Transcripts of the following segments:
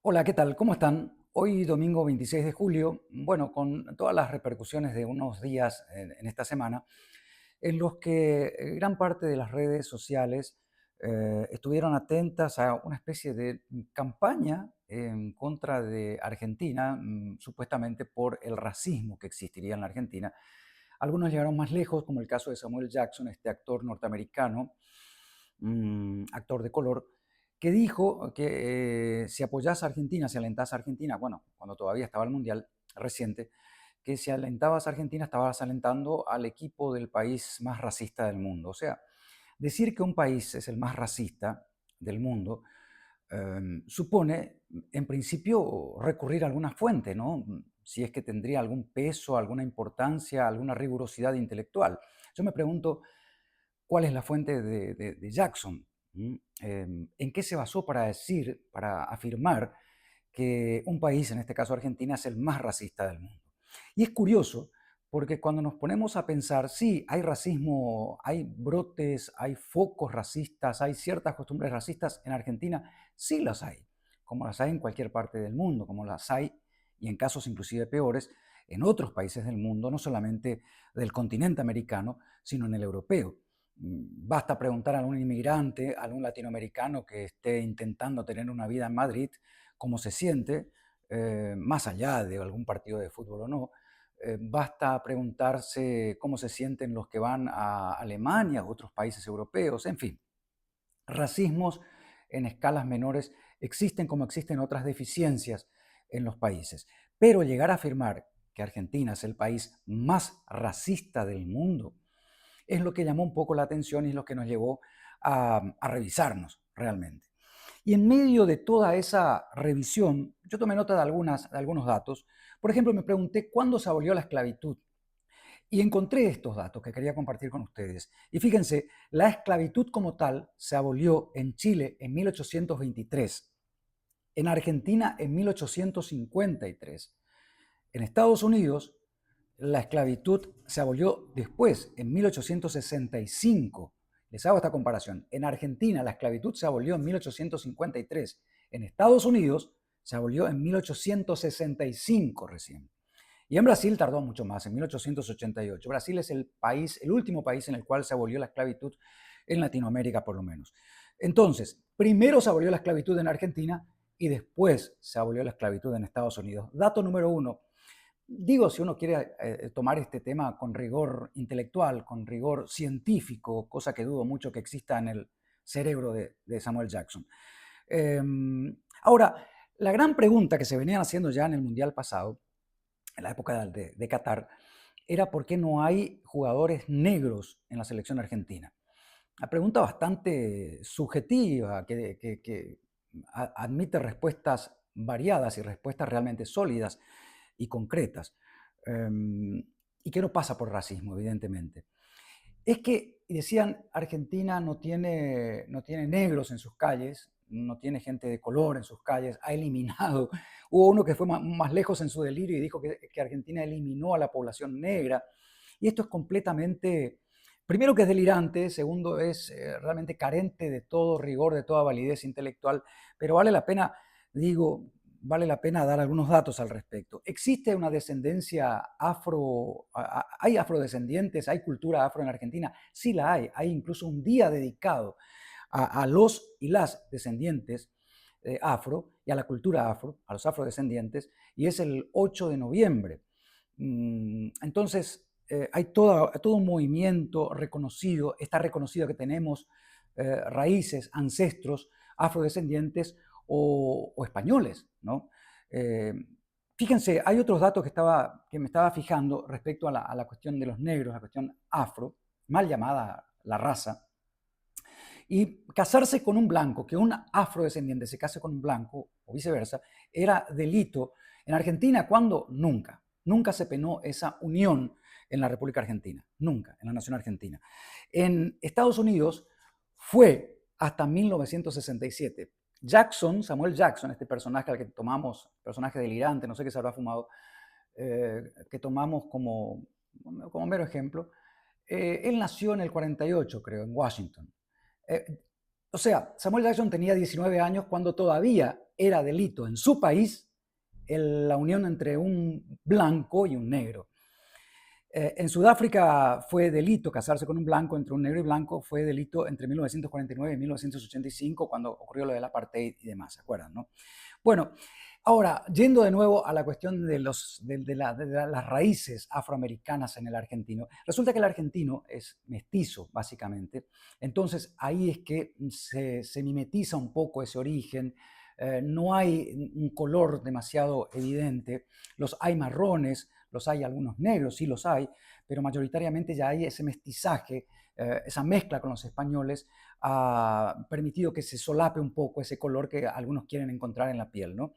Hola, ¿qué tal? ¿Cómo están? Hoy domingo 26 de julio, bueno, con todas las repercusiones de unos días en esta semana, en los que gran parte de las redes sociales estuvieron atentas a una especie de campaña en contra de Argentina, supuestamente por el racismo que existiría en la Argentina. Algunos llegaron más lejos, como el caso de Samuel Jackson, este actor norteamericano, actor de color, que dijo que si apoyás a Argentina, si alentás a Argentina, bueno, cuando todavía estaba el Mundial reciente, que si alentabas a Argentina estabas alentando al equipo del país más racista del mundo. O sea, decir que un país es el más racista del mundo supone, en principio, recurrir a alguna fuente, ¿no? Si es que tendría algún peso, alguna importancia, alguna rigurosidad intelectual. Yo me pregunto, ¿cuál es la fuente de Jackson? ¿En qué se basó para decir, para afirmar que un país, en este caso Argentina, es el más racista del mundo? Y es curioso porque cuando nos ponemos a pensar, sí, hay racismo, hay brotes, hay focos racistas, hay ciertas costumbres racistas en Argentina, sí las hay, como las hay en cualquier parte del mundo, como las hay, y en casos inclusive peores, en otros países del mundo, no solamente del continente americano, sino en el europeo. Basta preguntar a algún inmigrante, a algún latinoamericano que esté intentando tener una vida en Madrid, cómo se siente, más allá de algún partido de fútbol o no. Basta preguntarse cómo se sienten los que van a Alemania u otros países europeos. En fin, racismos en escalas menores existen como existen otras deficiencias en los países. Pero llegar a afirmar que Argentina es el país más racista del mundo es lo que llamó un poco la atención y es lo que nos llevó a revisarnos realmente. Y en medio de toda esa revisión, yo tomé nota de algunos datos. Por ejemplo, me pregunté cuándo se abolió la esclavitud. Y encontré estos datos que quería compartir con ustedes. Y fíjense, la esclavitud como tal se abolió en Chile en 1823, en Argentina en 1853, en Estados Unidos la esclavitud se abolió después, en 1865. Les hago esta comparación. En Argentina la esclavitud se abolió en 1853. En Estados Unidos se abolió en 1865 recién. Y en Brasil tardó mucho más, en 1888. Brasil es el país, el último país en el cual se abolió la esclavitud en Latinoamérica, por lo menos. Entonces, primero se abolió la esclavitud en Argentina y después se abolió la esclavitud en Estados Unidos. Dato número uno. Digo, si uno quiere tomar este tema con rigor intelectual, con rigor científico, cosa que dudo mucho que exista en el cerebro de Samuel Jackson. Eh, Ahora, la gran pregunta que se venían haciendo ya en el Mundial pasado, en la época de Qatar, era por qué no hay jugadores negros en la selección argentina. Una pregunta bastante subjetiva, que admite respuestas variadas y respuestas realmente sólidas y concretas, y que no pasa por racismo, evidentemente. Es que, decían, Argentina no tiene negros en sus calles, no tiene gente de color en sus calles, ha eliminado. Hubo uno que fue más lejos en su delirio y dijo que Argentina eliminó a la población negra. Y esto es completamente, primero que es delirante, segundo es realmente carente de todo rigor, de toda validez intelectual, pero vale la pena, digo, vale la pena dar algunos datos al respecto. Existe una descendencia afro, hay afrodescendientes, hay cultura afro en Argentina, sí la hay incluso un día dedicado a los y las descendientes afro y a la cultura afro, a los afrodescendientes, y es el 8 de noviembre. Entonces, hay todo un movimiento reconocido, está reconocido que tenemos raíces, ancestros afrodescendientes o españoles, ¿no? Eh, Fíjense, hay otros datos que me estaba fijando respecto a la cuestión de los negros, la cuestión afro, mal llamada la raza, y casarse con un blanco, que un afrodescendiente se case con un blanco o viceversa, era delito. En Argentina, ¿cuándo? Nunca. Nunca se penó esa unión en la República Argentina. Nunca, en la nación argentina. En Estados Unidos fue hasta 1967. Jackson, Samuel Jackson, este personaje al que tomamos, personaje delirante, no sé qué se habrá fumado, que tomamos como mero ejemplo, él nació en el 48, creo, en Washington. Eh, o sea, Samuel Jackson tenía 19 años cuando todavía era delito en su país la unión entre un blanco y un negro. En Sudáfrica fue delito casarse con un blanco, entre un negro y blanco fue delito entre 1949 y 1985, cuando ocurrió lo del apartheid y demás, ¿se acuerdan, no? Bueno, ahora, yendo de nuevo a la cuestión de las raíces afroamericanas en el argentino, resulta que el argentino es mestizo, básicamente. Entonces, ahí es que se mimetiza un poco ese origen. No hay un color demasiado evidente. Los hay marrones, los hay algunos negros, sí los hay, pero mayoritariamente ya hay ese mestizaje, esa mezcla con los españoles ha permitido que se solape un poco ese color que algunos quieren encontrar en la piel, ¿no?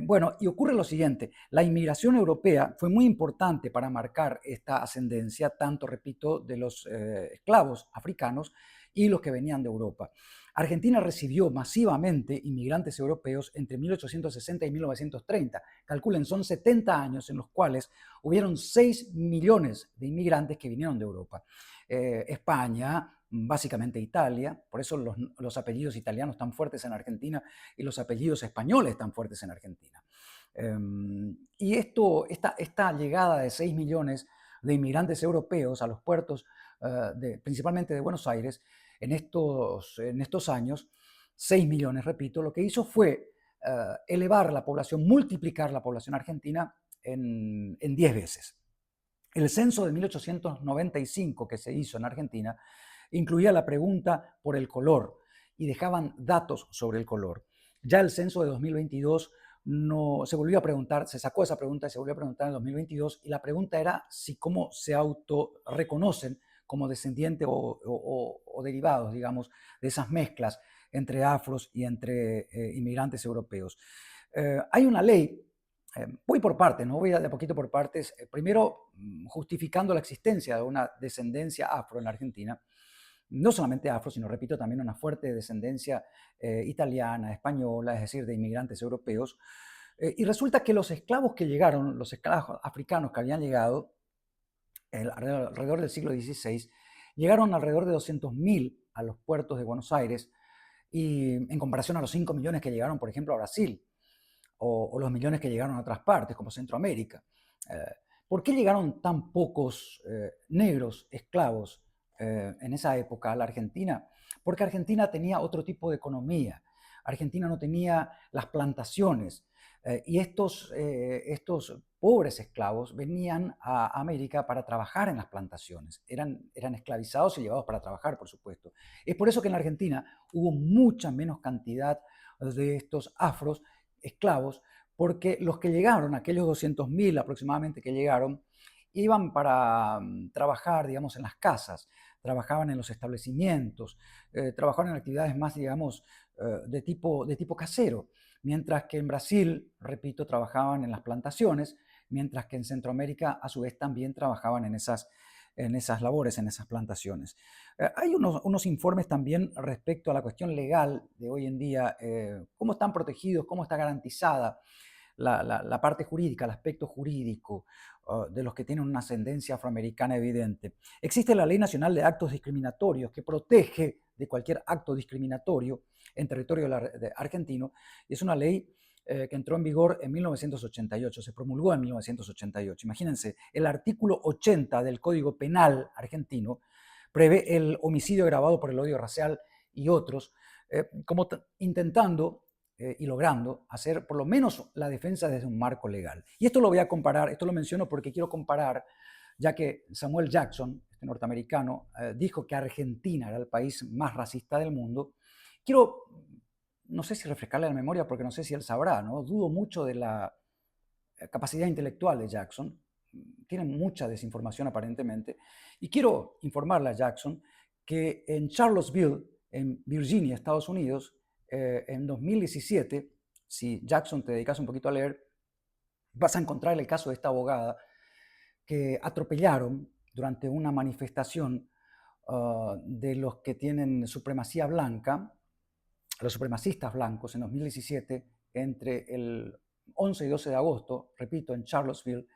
Bueno, y ocurre lo siguiente, la inmigración europea fue muy importante para marcar esta ascendencia, tanto, repito, de los esclavos africanos y los que venían de Europa. Argentina recibió masivamente inmigrantes europeos entre 1860 y 1930. Calculen, son 70 años en los cuales hubieron 6 millones de inmigrantes que vinieron de Europa. España, básicamente Italia, por eso los apellidos italianos tan fuertes en Argentina y los apellidos españoles tan fuertes en Argentina. Y esta llegada de 6 millones de inmigrantes europeos a los puertos, principalmente de Buenos Aires, en estos años, 6 millones, repito, lo que hizo fue elevar la población, multiplicar la población argentina en 10 veces. El censo de 1895 que se hizo en Argentina incluía la pregunta por el color y dejaban datos sobre el color. Ya el censo de 2022 no, se volvió a preguntar, se sacó esa pregunta y se volvió a preguntar en 2022 y la pregunta era si cómo se autorreconocen como descendientes o derivados, digamos, de esas mezclas entre afros y entre inmigrantes europeos. Hay una ley, voy por partes, no voy de a poquito por partes, primero justificando la existencia de una descendencia afro en la Argentina, no solamente afro, sino, repito, también una fuerte descendencia italiana, española, es decir, de inmigrantes europeos. Y resulta que los esclavos que llegaron, los esclavos africanos que habían llegado alrededor del siglo XVI, llegaron alrededor de 200.000 a los puertos de Buenos Aires, y en comparación a los 5 millones que llegaron, por ejemplo, a Brasil, o los millones que llegaron a otras partes, como Centroamérica. Eh, ¿Por qué llegaron tan pocos negros esclavos en esa época a la Argentina? Porque Argentina tenía otro tipo de economía. Argentina no tenía las plantaciones. Y estos pobres esclavos venían a América para trabajar en las plantaciones. Eran esclavizados y llevados para trabajar, por supuesto. Es por eso que en la Argentina hubo mucha menos cantidad de estos afros esclavos, porque los que llegaron, aquellos 200.000 aproximadamente que llegaron, iban para trabajar, digamos, en las casas, trabajaban en los establecimientos, trabajaban en actividades más, digamos, de tipo casero, mientras que en Brasil, repito, trabajaban en las plantaciones, mientras que en Centroamérica, a su vez, también trabajaban en esas labores, en esas plantaciones. Hay unos informes también respecto a la cuestión legal de hoy en día, cómo están protegidos, cómo está garantizada la parte jurídica, el aspecto jurídico de los que tienen una ascendencia afroamericana evidente. Existe la Ley Nacional de Actos Discriminatorios que protege de cualquier acto discriminatorio en territorio argentino, y es una ley que entró en vigor en 1988, se promulgó en 1988. Imagínense, el artículo 80 del Código Penal argentino prevé el homicidio agravado por el odio racial y otros, como intentando y logrando hacer por lo menos la defensa desde un marco legal. Y esto lo voy a comparar, esto lo menciono porque quiero comparar, ya que Samuel Jackson, este norteamericano, dijo que Argentina era el país más racista del mundo. Quiero, no sé si refrescarle la memoria porque no sé si él sabrá, ¿no? Dudo mucho de la capacidad intelectual de Jackson, tiene mucha desinformación aparentemente, y quiero informarle a Jackson que en Charlottesville, en Virginia, Estados Unidos, en 2017, si Jackson te dedicas un poquito a leer, vas a encontrar el caso de esta abogada que atropellaron durante una manifestación de los que tienen supremacía blanca, los supremacistas blancos en 2017, entre el 11 y 12 de agosto, repito, en Charlottesville,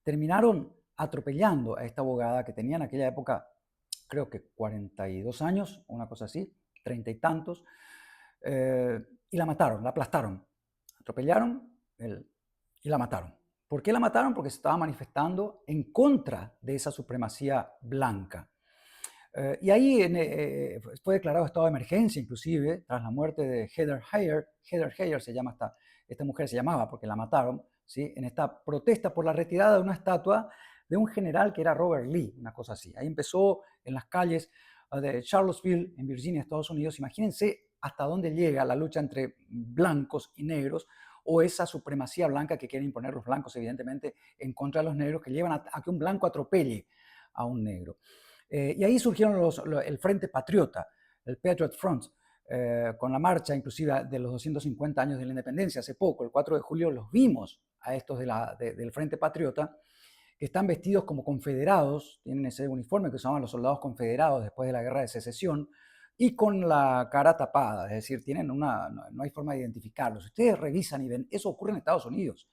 terminaron atropellando a esta abogada que tenía en aquella época, creo que 42 años, una cosa así, 30 y tantos, y la mataron, la aplastaron. atropellaron y la mataron. ¿Por qué la mataron? Porque se estaba manifestando en contra de esa supremacía blanca. Y ahí fue declarado estado de emergencia, inclusive, tras la muerte de Heather Heyer. Heather Heyer se llama esta mujer, se llamaba porque la mataron, ¿sí? En esta protesta por la retirada de una estatua de un general que era Robert Lee, una cosa así. Ahí empezó en las calles de Charlottesville, en Virginia, Estados Unidos. Imagínense hasta dónde llega la lucha entre blancos y negros, o esa supremacía blanca que quieren imponer los blancos, evidentemente, en contra de los negros, que llevan a que un blanco atropelle a un negro. Y ahí surgieron el Frente Patriota, el Patriot Front, con la marcha inclusive de los 250 años de la independencia. Hace poco, el 4 de julio, los vimos a estos del Frente Patriota, que están vestidos como confederados, tienen ese uniforme que usaban los soldados confederados después de la Guerra de Secesión, y con la cara tapada, es decir, no hay forma de identificarlos. Ustedes revisan y ven, eso ocurre en Estados Unidos.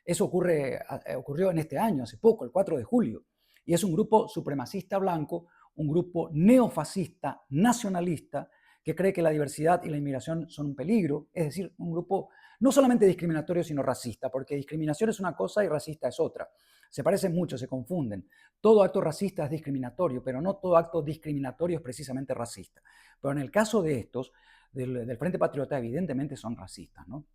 Eso ocurrió en este año, hace poco, el 4 de julio. Y es un grupo supremacista blanco, un grupo neofascista, nacionalista, que cree que la diversidad y la inmigración son un peligro. Es decir, un grupo no solamente discriminatorio, sino racista, porque discriminación es una cosa y racista es otra. Se parecen mucho, se confunden. Todo acto racista es discriminatorio, pero no todo acto discriminatorio es precisamente racista. Pero en el caso de estos, del Frente Patriota, evidentemente son racistas, ¿no?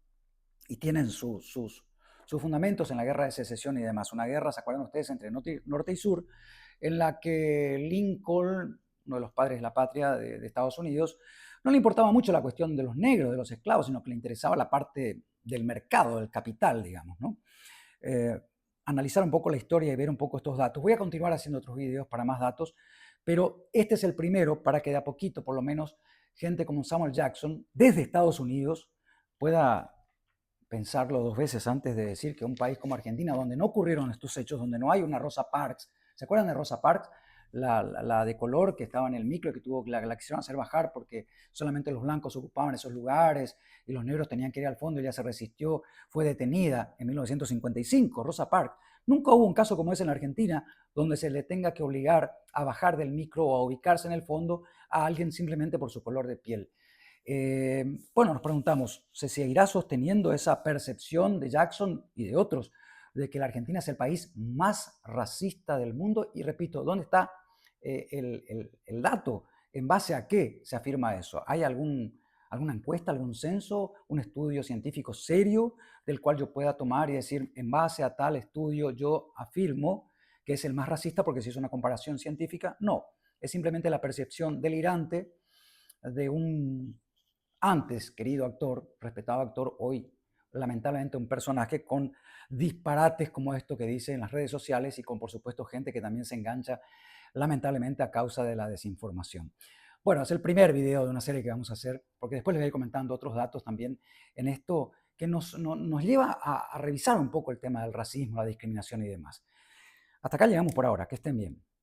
Y tienen sus fundamentos en la guerra de secesión y demás. Una guerra, ¿se acuerdan ustedes?, entre norte y sur, en la que Lincoln, uno de los padres de la patria de Estados Unidos, no le importaba mucho la cuestión de los negros, de los esclavos, sino que le interesaba la parte del mercado, del capital, digamos, ¿no? Analizar un poco la historia y ver un poco estos datos. Voy a continuar haciendo otros videos para más datos, pero este es el primero para que de a poquito, por lo menos, gente como Samuel Jackson, desde Estados Unidos, pueda pensarlo dos veces antes de decir que un país como Argentina, donde no ocurrieron estos hechos, donde no hay una Rosa Parks, ¿se acuerdan de Rosa Parks? La de color que estaba en el micro, que la quisieron hacer bajar porque solamente los blancos ocupaban esos lugares y los negros tenían que ir al fondo, y ella se resistió, fue detenida en 1955, Rosa Parks. Nunca hubo un caso como ese en la Argentina donde se le tenga que obligar a bajar del micro o a ubicarse en el fondo a alguien simplemente por su color de piel. Bueno, nos preguntamos, ¿se seguirá sosteniendo esa percepción de Jackson y de otros de que la Argentina es el país más racista del mundo? Y repito, ¿dónde está el dato? ¿En base a qué se afirma eso? ¿Hay alguna encuesta, algún censo, un estudio científico serio del cual yo pueda tomar y decir, en base a tal estudio yo afirmo que es el más racista porque se hizo una comparación científica? No, es simplemente la percepción delirante de un antes querido actor, respetado actor, hoy lamentablemente un personaje con disparates como esto que dice en las redes sociales, y con, por supuesto, gente que también se engancha lamentablemente a causa de la desinformación. Bueno, es el primer video de una serie que vamos a hacer, porque después les voy a ir comentando otros datos también en esto que nos lleva a revisar un poco el tema del racismo, la discriminación y demás. Hasta acá llegamos por ahora, que estén bien.